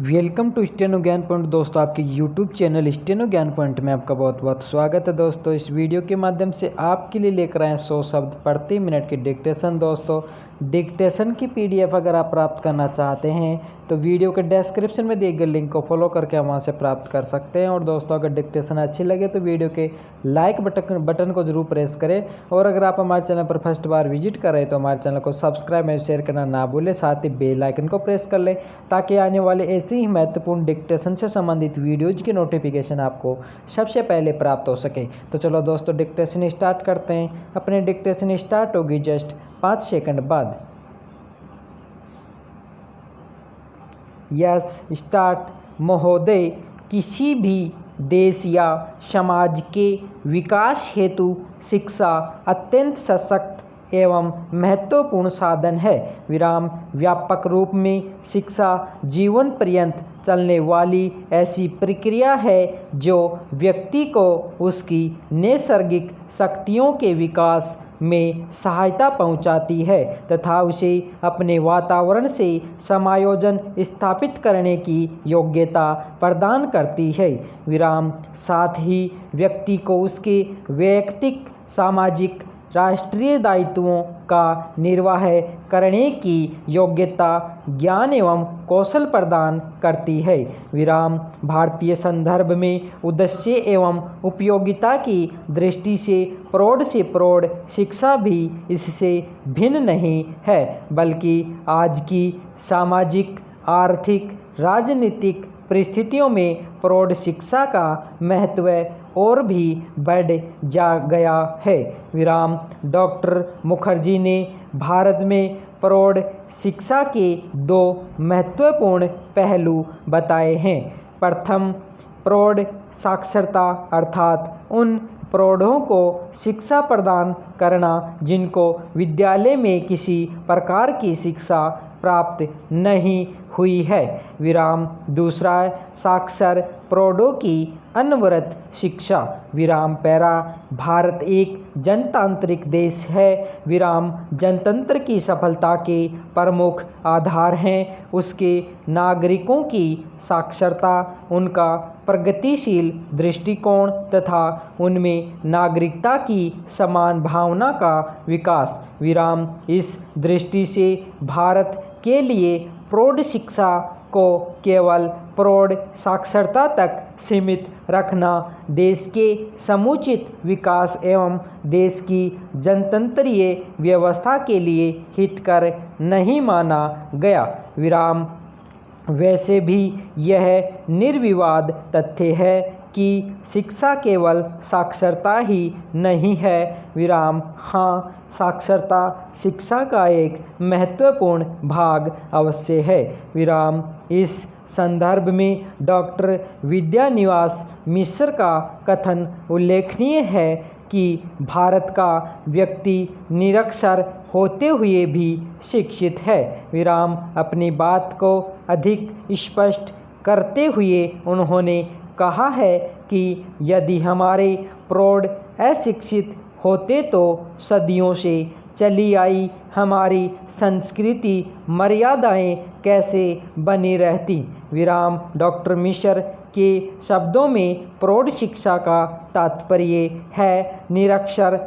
Welcome to steno ज्ञान point. दोस्तों, आपके यूट्यूब चैनल स्टेनो ज्ञान पॉइंट में आपका बहुत बहुत स्वागत है। दोस्तों, इस वीडियो के माध्यम से आपके लिए लेकर आए 100 शब्द प्रति मिनट की डिक्टेशन। दोस्तों, डिक्टेशन की पीडीएफ अगर आप प्राप्त करना चाहते हैं तो वीडियो के डिस्क्रिप्शन में दिए गए लिंक को फॉलो करके आप वहां से प्राप्त कर सकते हैं। और दोस्तों, अगर डिक्टेशन अच्छी लगे तो वीडियो के लाइक बटन को जरूर प्रेस करें। और अगर आप हमारे चैनल पर फर्स्ट बार विजिट करें तो हमारे चैनल को सब्सक्राइब और शेयर करना ना भूलें। साथ ही बेल आइकन को प्रेस कर लें ताकि आने वाले ऐसे ही महत्वपूर्ण डिक्टेशन से संबंधित वीडियोज की नोटिफिकेशन आपको सबसे पहले प्राप्त हो सके। तो चलो दोस्तों, डिक्टेशन स्टार्ट करते हैं। अपनी डिक्टेशन स्टार्ट होगी जस्ट 5 सेकंड बाद। Yes start. महोदय, किसी भी देश या समाज के विकास हेतु शिक्षा अत्यंत सशक्त एवं महत्वपूर्ण साधन है। विराम। व्यापक रूप में शिक्षा जीवन पर्यंत चलने वाली ऐसी प्रक्रिया है जो व्यक्ति को उसकी नैसर्गिक शक्तियों के विकास में सहायता पहुंचाती है तथा उसे अपने वातावरण से समायोजन स्थापित करने की योग्यता प्रदान करती है। विराम। साथ ही व्यक्ति को उसके वैयक्तिक, सामाजिक, राष्ट्रीय दायित्वों का निर्वाह करने की योग्यता, ज्ञान एवं कौशल प्रदान करती है। विराम। भारतीय संदर्भ में उद्देश्य एवं उपयोगिता की दृष्टि से प्रौढ़ शिक्षा भी इससे भिन्न नहीं है, बल्कि आज की सामाजिक, आर्थिक, राजनीतिक परिस्थितियों में प्रौढ़ शिक्षा का महत्व और भी बढ़ जा गया है। विराम। डॉक्टर मुखर्जी ने भारत में प्रौढ़ शिक्षा के 2 महत्वपूर्ण पहलू बताए हैं। प्रथम, प्रौढ़ साक्षरता अर्थात उन प्रौढ़ों को शिक्षा प्रदान करना जिनको विद्यालय में किसी प्रकार की शिक्षा प्राप्त नहीं हुई है। विराम। दूसरा, साक्षर प्रौढ़ों की अनवरत शिक्षा। विराम। पैरा। भारत एक जनतांत्रिक देश है। विराम। जनतंत्र की सफलता के प्रमुख आधार हैं उसके नागरिकों की साक्षरता, उनका प्रगतिशील दृष्टिकोण तथा उनमें नागरिकता की समान भावना का विकास। विराम। इस दृष्टि से भारत के लिए प्रौढ़ शिक्षा को केवल प्रौढ़ साक्षरता तक सीमित रखना देश के समुचित विकास एवं देश की जनतंत्रीय व्यवस्था के लिए हितकर नहीं माना गया। विराम। वैसे भी यह निर्विवाद तथ्य है कि शिक्षा केवल साक्षरता ही नहीं है। विराम। हाँ, साक्षरता शिक्षा का एक महत्वपूर्ण भाग अवश्य है। विराम। इस संदर्भ में डॉक्टर विद्यानिवास मिश्र का कथन उल्लेखनीय है कि भारत का व्यक्ति निरक्षर होते हुए भी शिक्षित है। विराम। अपनी बात को अधिक स्पष्ट करते हुए उन्होंने कहा है कि यदि हमारे प्रौढ़ अशिक्षित होते तो सदियों से चली आई हमारी संस्कृति मर्यादाएं कैसे बनी रहती। विराम। डॉक्टर मिश्र के शब्दों में प्रौढ़ शिक्षा का तात्पर्य है निरक्षर,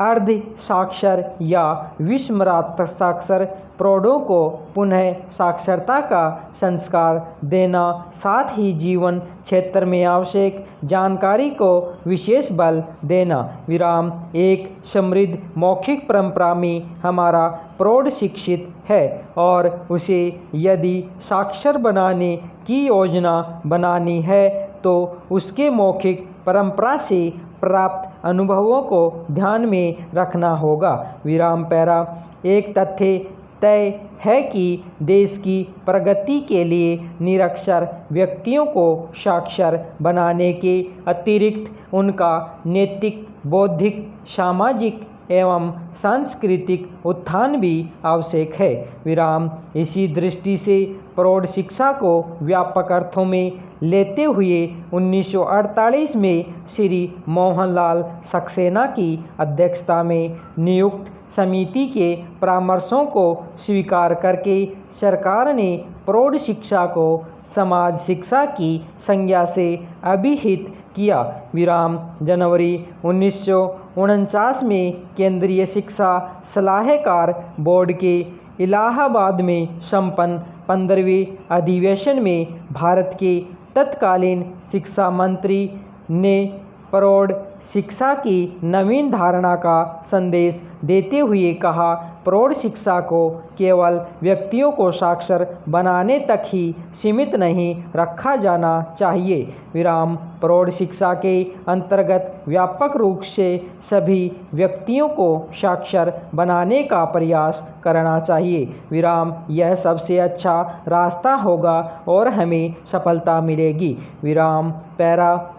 अर्ध साक्षर या विस्मृत साक्षर प्रौढ़ों को पुनः साक्षरता का संस्कार देना, साथ ही जीवन क्षेत्र में आवश्यक जानकारी को विशेष बल देना। विराम। एक समृद्ध मौखिक परंपरा में हमारा प्रौढ़ शिक्षित है और उसे यदि साक्षर बनाने की योजना बनानी है तो उसके मौखिक परंपरा से प्राप्त अनुभवों को ध्यान में रखना होगा। विराम। पैरा। एक तथ्य तय है कि देश की प्रगति के लिए निरक्षर व्यक्तियों को साक्षर बनाने के अतिरिक्त उनका नैतिक, बौद्धिक, सामाजिक एवं सांस्कृतिक उत्थान भी आवश्यक है। विराम। इसी दृष्टि से प्रौढ़ शिक्षा को व्यापक अर्थों में लेते हुए 1948 में श्री मोहनलाल सक्सेना की अध्यक्षता में नियुक्त समिति के परामर्शों को स्वीकार करके सरकार ने प्रौढ़ शिक्षा को समाज शिक्षा की संज्ञा से अभिहित किया। विराम जनवरी 1949 में केंद्रीय शिक्षा सलाहकार बोर्ड के इलाहाबाद में संपन्न 15वें अधिवेशन में भारत के तत्कालीन शिक्षा मंत्री ने प्रौढ़ शिक्षा की नवीन धारणा का संदेश देते हुए कहा, प्रौढ़ शिक्षा को केवल व्यक्तियों को साक्षर बनाने तक ही सीमित नहीं रखा जाना चाहिए। विराम प्रौढ़ शिक्षा के अंतर्गत व्यापक रूप से सभी व्यक्तियों को साक्षर बनाने का प्रयास करना चाहिए। विराम यह सबसे अच्छा रास्ता होगा और हमें सफलता मिलेगी। विराम पैरा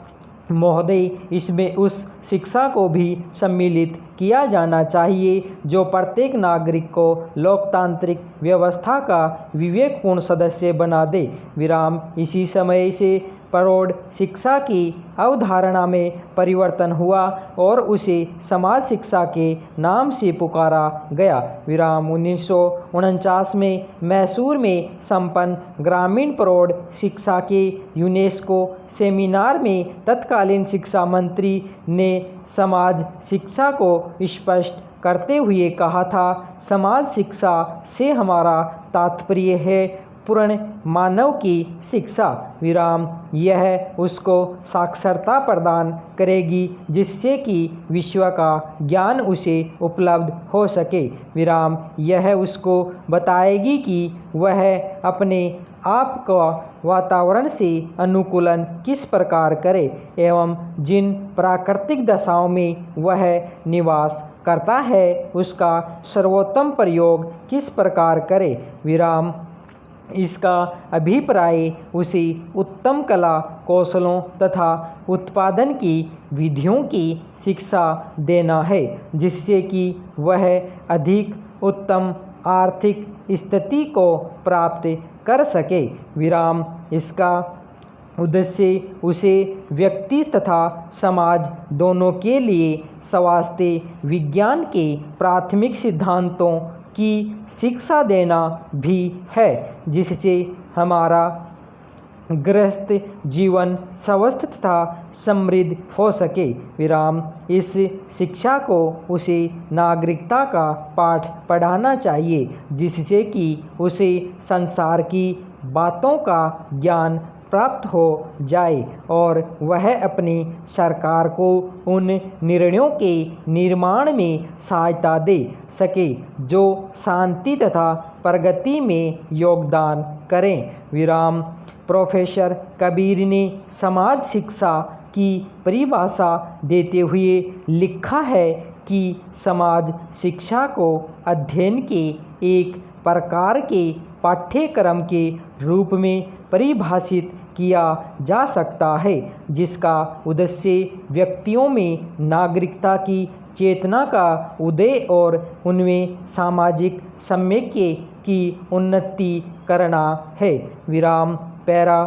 महोदय, इसमें उस शिक्षा को भी सम्मिलित किया जाना चाहिए जो प्रत्येक नागरिक को लोकतांत्रिक व्यवस्था का विवेकपूर्ण सदस्य बना दे। विराम इसी समय से प्रौढ़ शिक्षा की अवधारणा में परिवर्तन हुआ और उसे समाज शिक्षा के नाम से पुकारा गया। विराम 1949 में मैसूर में संपन्न ग्रामीण प्रौढ़ शिक्षा के यूनेस्को सेमिनार में तत्कालीन शिक्षा मंत्री ने समाज शिक्षा को स्पष्ट करते हुए कहा था, समाज शिक्षा से हमारा तात्पर्य है पूर्ण मानव की शिक्षा। विराम यह उसको साक्षरता प्रदान करेगी जिससे कि विश्व का ज्ञान उसे उपलब्ध हो सके। विराम यह उसको बताएगी कि वह अपने आप का वातावरण से अनुकूलन किस प्रकार करे एवं जिन प्राकृतिक दशाओं में वह निवास करता है उसका सर्वोत्तम प्रयोग किस प्रकार करे। विराम इसका अभिप्राय उसे उत्तम कला कौशलों तथा उत्पादन की विधियों की शिक्षा देना है जिससे कि वह अधिक उत्तम आर्थिक स्थिति को प्राप्त कर सके। विराम इसका उद्देश्य उसे व्यक्ति तथा समाज दोनों के लिए स्वास्थ्य विज्ञान के प्राथमिक सिद्धांतों की शिक्षा देना भी है जिससे हमारा गृहस्थ जीवन स्वस्थ तथा समृद्ध हो सके। विराम इस शिक्षा को उसे नागरिकता का पाठ पढ़ाना चाहिए जिससे कि उसे संसार की बातों का ज्ञान प्राप्त हो जाए और वह अपनी सरकार को उन निर्णयों के निर्माण में सहायता दे सके जो शांति तथा प्रगति में योगदान करें। विराम प्रोफेसर कबीर ने समाज शिक्षा की परिभाषा देते हुए लिखा है कि समाज शिक्षा को अध्ययन के एक प्रकार के पाठ्यक्रम के रूप में परिभाषित किया जा सकता है जिसका उद्देश्य व्यक्तियों में नागरिकता की चेतना का उदय और उनमें सामाजिक सम्यक्य की उन्नति करना है। विराम पैरा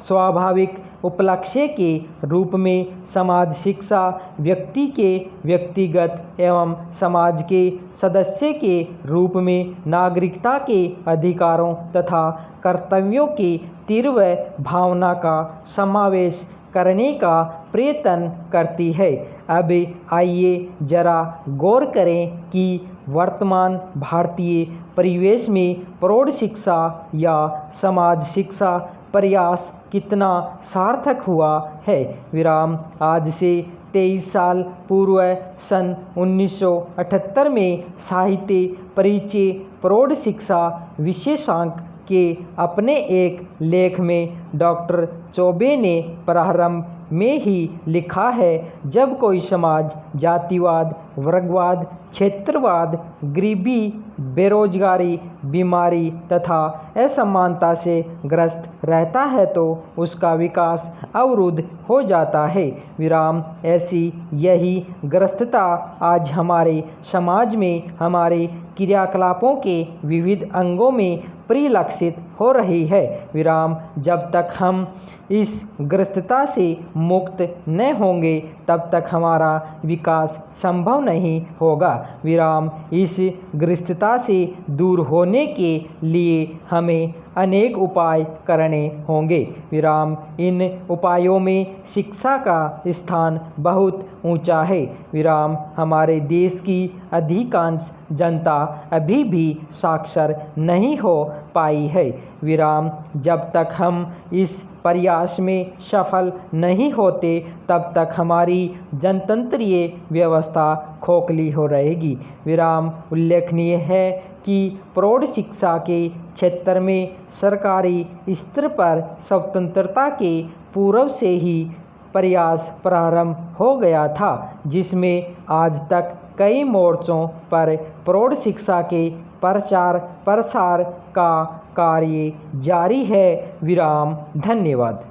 स्वाभाविक उपलक्ष्य के रूप में समाज शिक्षा व्यक्ति के व्यक्तिगत एवं समाज के सदस्य के रूप में नागरिकता के अधिकारों तथा कर्तव्यों की तीव्र भावना का समावेश करने का प्रयत्न करती है। अब आइए जरा गौर करें कि वर्तमान भारतीय परिवेश में प्रौढ़ शिक्षा या समाज शिक्षा प्रयास कितना सार्थक हुआ है। विराम आज से 23 साल पूर्व सन 1978 में साहित्य परिचय प्रौढ़ शिक्षा विशेषांक के अपने एक लेख में डॉक्टर चौबे ने प्रारंभ में ही लिखा है, जब कोई समाज जातिवाद, वर्गवाद, क्षेत्रवाद, गरीबी, बेरोजगारी, बीमारी तथा असमानता से ग्रस्त रहता है तो उसका विकास अवरुद्ध हो जाता है। विराम ऐसी यही ग्रस्तता आज हमारे समाज में हमारे क्रियाकलापों के विविध अंगों में परिलक्षित हो रही है। विराम जब तक हम इस ग्रस्तता से मुक्त न होंगे तब तक हमारा विकास संभव नहीं होगा। विराम इस ग्रस्तता से दूर होने के लिए हमें अनेक उपाय करने होंगे। विराम इन उपायों में शिक्षा का स्थान बहुत ऊंचा है। विराम हमारे देश की अधिकांश जनता अभी भी साक्षर नहीं हो पाई है। विराम जब तक हम इस प्रयास में सफल नहीं होते तब तक हमारी जनतंत्रीय व्यवस्था खोखली हो रहेगी। विराम उल्लेखनीय है कि प्रौढ़ शिक्षा के क्षेत्र में सरकारी स्तर पर स्वतंत्रता के पूर्व से ही प्रयास प्रारंभ हो गया था, जिसमें आज तक कई मोर्चों पर प्रौढ़ शिक्षा के प्रचार प्रसार का कार्य जारी है। विराम। धन्यवाद।